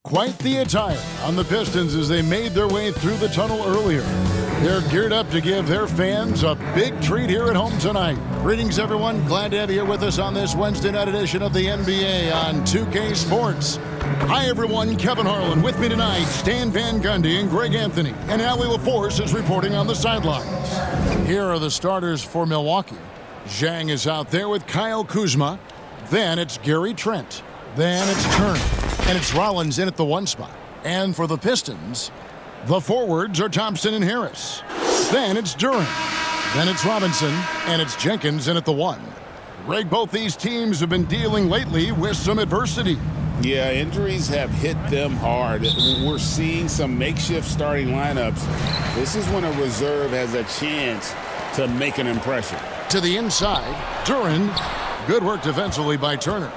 Quite the attire on the Pistons as they made their way through the tunnel earlier. They're geared up to give their fans a big treat here at home tonight. Greetings, everyone. Glad to have you here with us on this Wednesday night edition of the NBA on 2K Sports. Hi, everyone. Kevin Harlan with me tonight. Stan Van Gundy and Greg Anthony. And Allie LaForce is reporting on the sidelines. Here are the starters for Milwaukee. Zhang is out there with Kyle Kuzma. Then it's Gary Trent. Then it's Turner. And it's Rollins in at the 1 spot. And for the Pistons, the forwards are Thompson and Harris. Then it's Duren. Then it's Robinson. And it's Jenkins in at the 1. Greg, both these teams have been dealing lately with some adversity. Yeah, injuries have hit them hard. We're seeing some makeshift starting lineups. This is when a reserve has a chance to make an impression. To the inside, Duren. Good work defensively by Turner.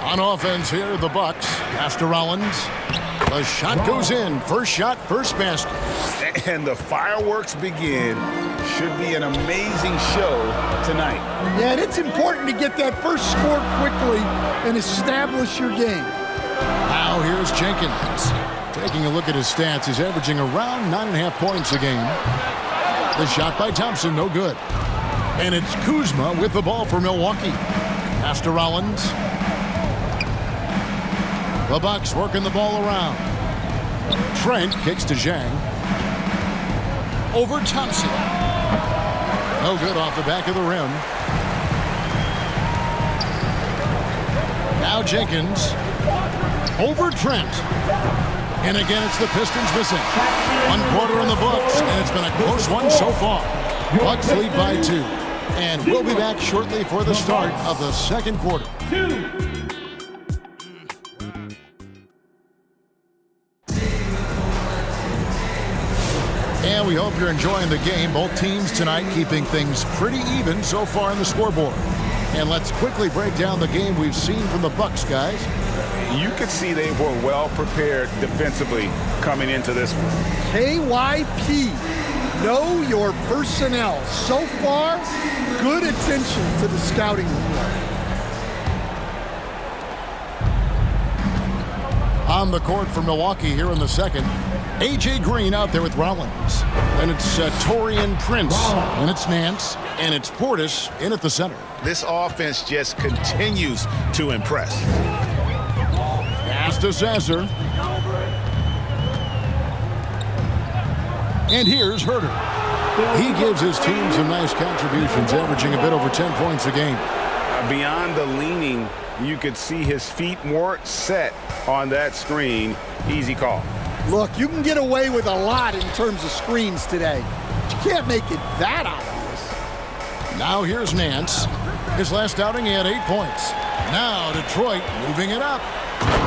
On offense here, the Bucks. Pass to Rollins. The shot goes in. First shot, first basket. And the fireworks begin. Should be an amazing show tonight. Yeah, and it's important to get that first score quickly and establish your game. Now here's Jenkins. Taking a look at his stats, he's averaging around 9.5 points a game. The shot by Thompson, no good. And it's Kuzma with the ball for Milwaukee. Pass to Rollins. The Bucks working the ball around. Trent kicks to Zhang. Over Thompson. No good off the back of the rim. Now Jenkins. Over Trent. And again, it's the Pistons missing. 1 quarter in the books, and it's been a close one so far. Bucks lead by 2. And we'll be back shortly for the start of the second quarter. And we hope you're enjoying the game. Both teams tonight keeping things pretty even so far in the scoreboard. And let's quickly break down the game we've seen from the Bucks, guys. You could see they were well prepared defensively coming into this one. KYP, know your personnel. So far, good attention to the scouting report. On the court for Milwaukee here in the second. A.J. Green out there with Rollins. Then it's Taurean Prince. And it's Nance. And it's Portis in at the center. This offense just continues to impress. Pass to Sasser. And here's Herter. He gives his team some nice contributions, averaging a bit over 10 points a game. Beyond the leaning, you could see his feet weren't set on that screen. Easy call. Look, you can get away with a lot in terms of screens today. But you can't make it that obvious. Now here's Nance. His last outing, he had 8 points. Now Detroit moving it up.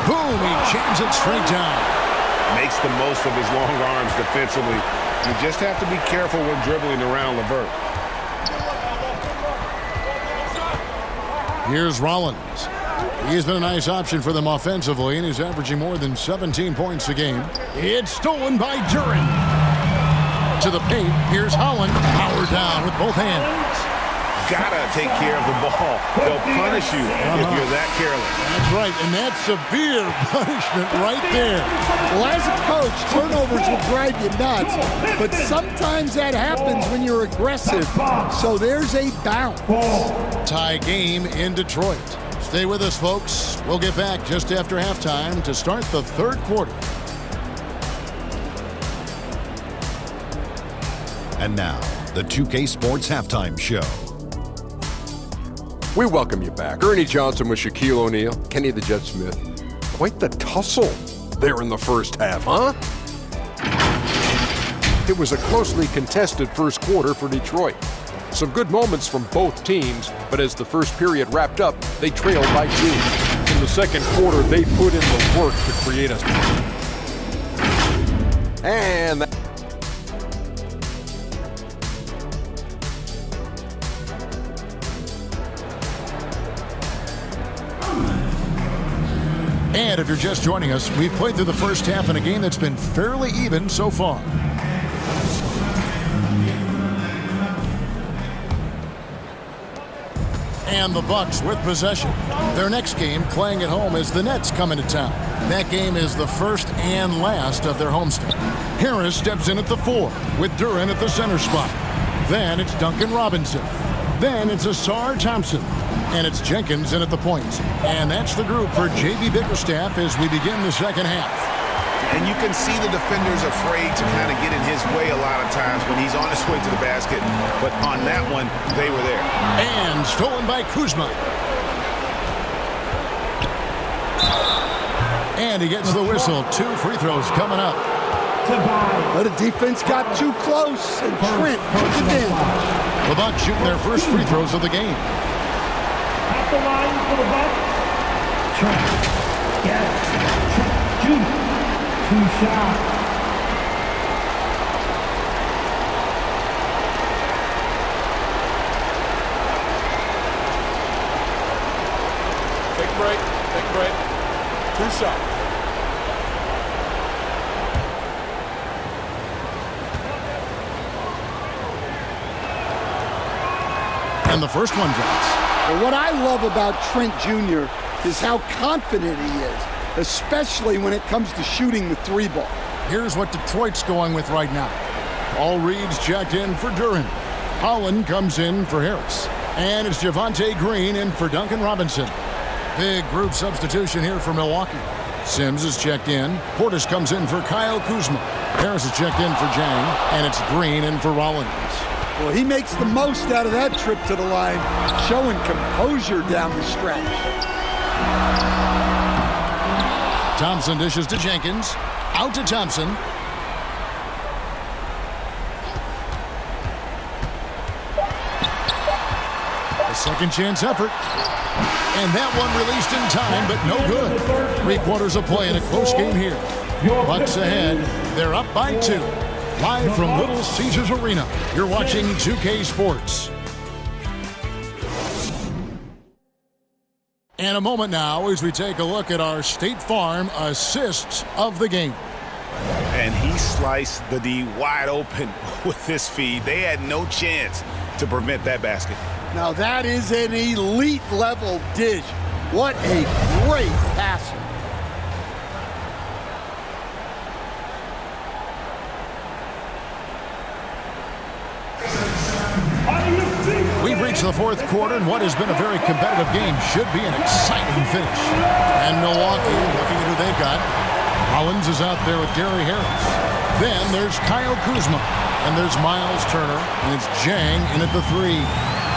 Boom, he jams it straight down. Makes the most of his long arms defensively. You just have to be careful when dribbling around LeVert. Here's Rollins. He's been a nice option for them offensively, and he's averaging more than 17 points a game. It's stolen by Duren. To the paint, here's Holland. Power down with both hands. Gotta take care of the ball. They'll punish you if you're that careless. That's right, and that's severe punishment right there. Well, as a coach, turnovers will drive you nuts, but sometimes that happens when you're aggressive. So there's a bounce. Tie game in Detroit. Stay with us, folks. We'll get back just after halftime to start the third quarter. And now, the 2K Sports Halftime Show. We welcome you back. Ernie Johnson with Shaquille O'Neal, Kenny the Jet Smith. Quite the tussle there in the first half, huh? It was a closely contested first quarter for Detroit. Some good moments from both teams, but as the first period wrapped up, they trailed by 2. In the second quarter, they put in the work to create a... And... And if you're just joining us, we've played through the first half in a game that's been fairly even so far. And the Bucks with possession. Their next game, playing at home, as the Nets come into town. That game is the first and last of their homestand. Harris steps in at the 4, with Duren at the center spot. Then it's Duncan Robinson. Then it's Ausar Thompson. And it's Jenkins in at the point. And that's the group for J.B. Bickerstaff as we begin the second half. And you can see the defenders afraid to kind of get in his way a lot of times when he's on his way to the basket. But on that one, they were there. And stolen by Kuzma. And he gets the whistle. 2 free throws coming up. But the defense got too close, and Trent took advantage. The Bucks shooting their first free throws of the game. At the line for the Bucks. Trent. Yes. Shoot. 2 shots. Take a break. Take a break. 2 shots. And the first one drops. Well, what I love about Trent Jr. is how confident he is, especially when it comes to shooting the 3 ball. Here's what Detroit's going with right now. All reads checked in for Duren. Holland comes in for Harris. And it's Javonte Green in for Duncan Robinson. Big group substitution here for Milwaukee. Sims is checked in. Portis comes in for Kyle Kuzma. Harris is checked in for Jang. And it's Green in for Rollins. Well, he makes the most out of that trip to the line, showing composure down the stretch. Thompson dishes to Jenkins. Out to Thompson. A second chance effort. And that one released in time, but no good. 3 quarters of play in a close game here. Bucks ahead. They're up by 2. Live from Little Caesars Arena, you're watching 2K Sports. And a moment now as we take a look at our State Farm assists of the game. And he sliced the D wide open with this feed. They had no chance to prevent that basket. Now that is an elite level dish. What a great passer. We've reached the 4th quarter, and what has been a very competitive game should be an exciting finish. And Milwaukee, looking at who they've got. Hollins is out there with Gary Harris. Then there's Kyle Kuzma. And there's Miles Turner. And it's Jang in at the 3.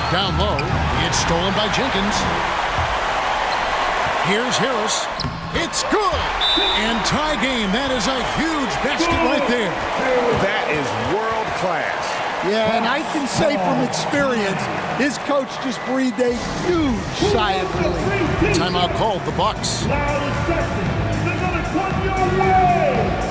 Down low, it's stolen by Jenkins. Here's Harris. It's good! And tie game. That is a huge basket right there. That is world class. Yeah, and I can say from experience, his coach just breathed a huge sigh of relief. Timeout called, the Bucks. Now the section. They're going to come your way.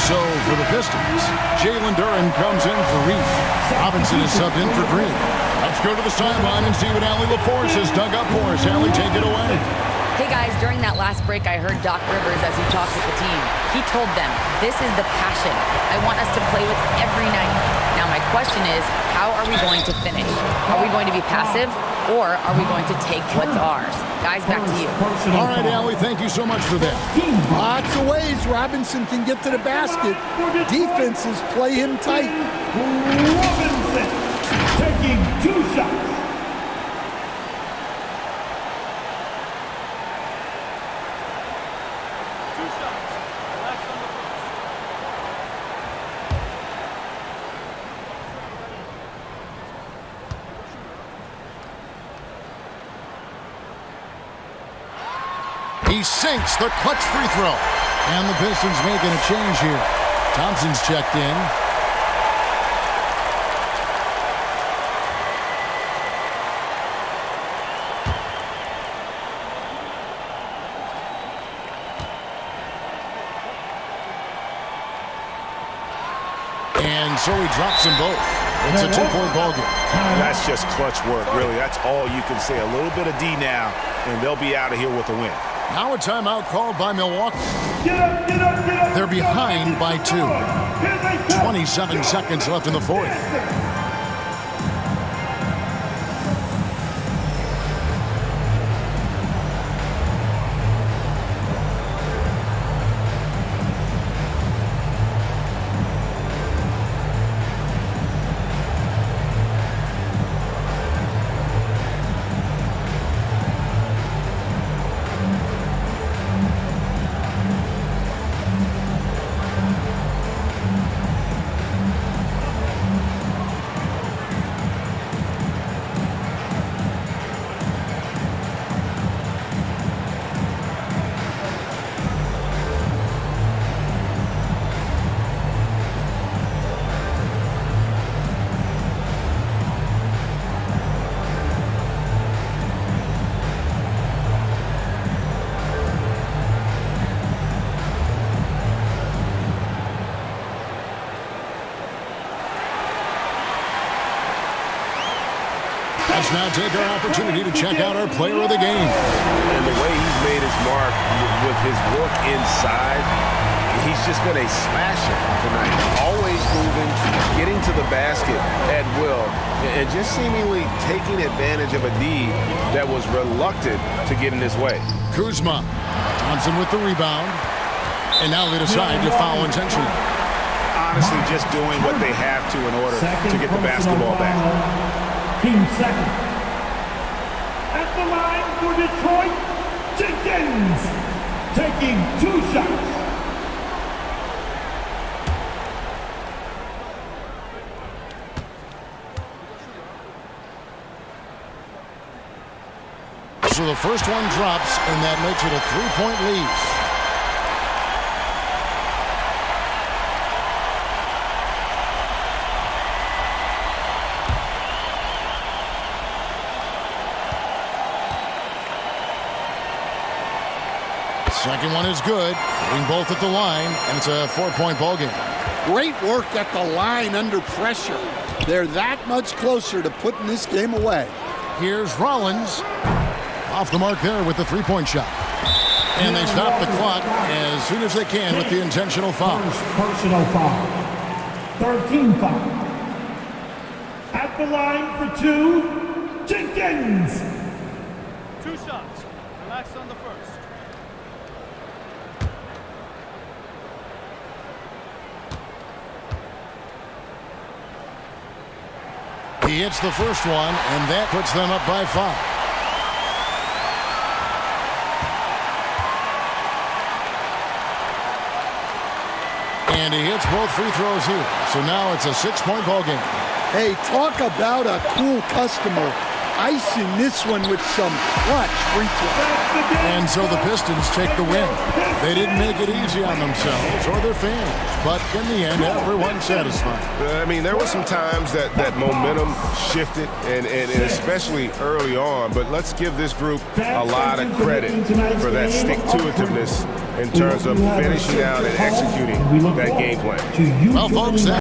So for the Pistons, Jalen Duren comes in for Reed. Robinson is subbed in for Green. Let's go to the sideline and see what Allie LaForce has dug up for us. Allie, take it away. Hey guys, during that last break, I heard Doc Rivers as he talked with the team. He told them, this is the passion I want us to play with every night. Now my question is, how are we going to finish? Are we going to be passive, or are we going to take what's ours? Guys, back to you. All right, Allie, thank you so much for that. Lots of ways Robinson can get to the basket. Defenses play him tight. Robinson taking 2 shots. He sinks the clutch free throw. And the Pistons making a change here. Thompson's checked in. And so he drops them both. It's a 2-point ball game. That's just clutch work, really. That's all you can say. A little bit of D now, and they'll be out of here with a win. Now a timeout called by Milwaukee. They're behind by 2. 27 seconds left in the fourth. Let's now take our opportunity to check out our player of the game. And the way he's made his mark with his work inside, he's just been a slasher tonight. Always moving, getting to the basket at will, and just seemingly taking advantage of a D that was reluctant to get in his way. Kuzma. Thompson with the rebound. And now they decide to foul intentionally. Honestly, just doing what they have to in order to get the basketball back. Team second. At the line for Detroit, Jenkins, taking 2 shots. So the first one drops, and that makes it a 3-point lead. Second one is good. Hitting both at the line, and it's a 4-point ball game. Great work at the line under pressure. They're that much closer to putting this game away. Here's Rollins. Off the mark there with the 3-point shot. And they stop the clock as soon as they can with the intentional foul. First personal foul. 13 foul. At the line for 2, Jenkins. 2 shots. Relax on the first. He hits the first one, and that puts them up by 5. And he hits both free throws here. So now it's a 6-point ball game. Hey, talk about a cool customer. Icing this one with some clutch free throw. And so the Pistons take the win. They didn't make it easy on themselves or their fans, but in the end, everyone's satisfied. I mean, there were some times that momentum shifted, and especially early on, but let's give this group a lot of credit for that stick-to-itiveness in terms of finishing out and executing that game plan. Well, folks,